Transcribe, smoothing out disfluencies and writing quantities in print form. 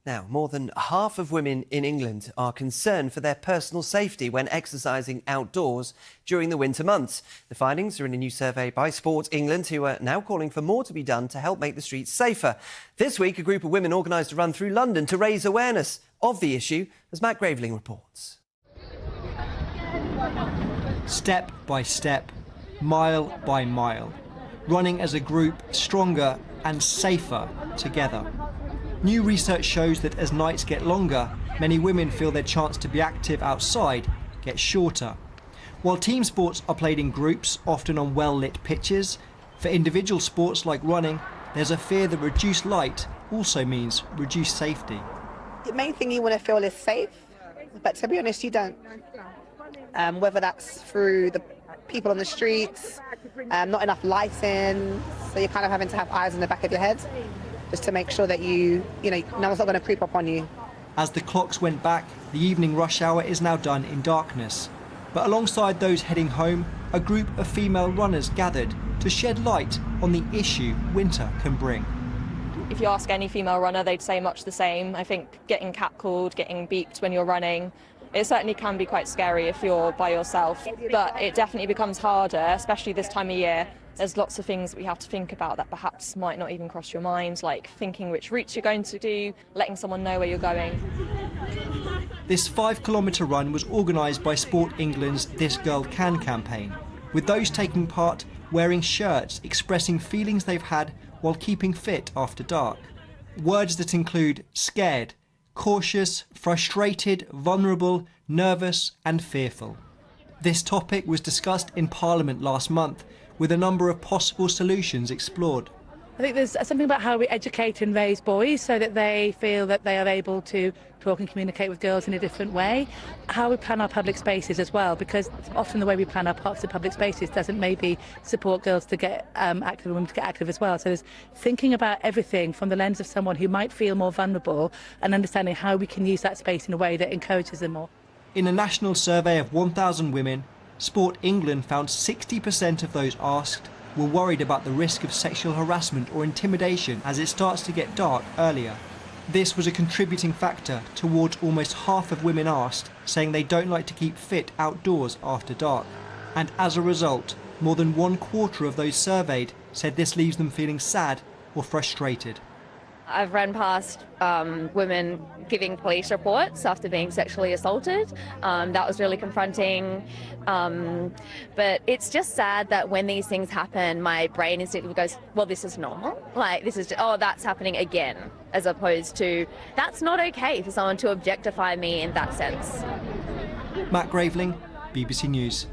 Now, more than half of women in England are concerned for their personal safety when exercising outdoors during the winter months. The findings are in a new survey by Sport England, who are now calling for more to be done to help make the streets safer. This week, a group of women organised a run through London to raise awareness of the issue, as Matt Graveling reports. Step by step, mile by mile, running as a group, stronger and safer together. New research shows that as nights get longer, many women feel their chance to be active outside gets shorter. While team sports are played in groups, often on well-lit pitches, for individual sports like running, there's a fear that reduced light also means reduced safety. The main thing you want to feel is safe, but to be honest, you don't. Whether that's through the people on the streets, not enough lighting, so you're kind of having to have eyes in the back of your head, just to make sure that no one's not going to creep up on you. As the clocks went back, the evening rush hour is now done in darkness. But alongside those heading home, a group of female runners gathered to shed light on the issue winter can bring. If you ask any female runner, they'd say much the same. I think getting catcalled, getting beeped when you're running, it certainly can be quite scary if you're by yourself, but it definitely becomes harder, especially this time of year. There's lots of things that we have to think about that perhaps might not even cross your mind, like thinking which routes you're going to do, letting someone know where you're going. This 5-kilometre run was organised by Sport England's This Girl Can campaign, with those taking part wearing shirts expressing feelings they've had while keeping fit after dark. Words that include scared, cautious, frustrated, vulnerable, nervous and fearful. This topic was discussed in Parliament last month, with a number of possible solutions explored. I think there's something about how we educate and raise boys so that they feel that they are able to talk and communicate with girls in a different way. How we plan our public spaces as well, because often the way we plan our parts of public spaces doesn't maybe support girls to get active and women to get active as well. So there's thinking about everything from the lens of someone who might feel more vulnerable and understanding how we can use that space in a way that encourages them more. In a national survey of 1,000 women, Sport England found 60% of those asked were worried about the risk of sexual harassment or intimidation as it starts to get dark earlier. This was a contributing factor towards almost half of women asked saying they don't like to keep fit outdoors after dark. And as a result, more than 1/4 of those surveyed said this leaves them feeling sad or frustrated. I've run past women giving police reports after being sexually assaulted. That was really confronting. But it's just sad that when these things happen, my brain instinctively goes, well, this is normal. Like, this is, oh, that's happening again, as opposed to, that's not okay for someone to objectify me in that sense. Matt Graveling, BBC News.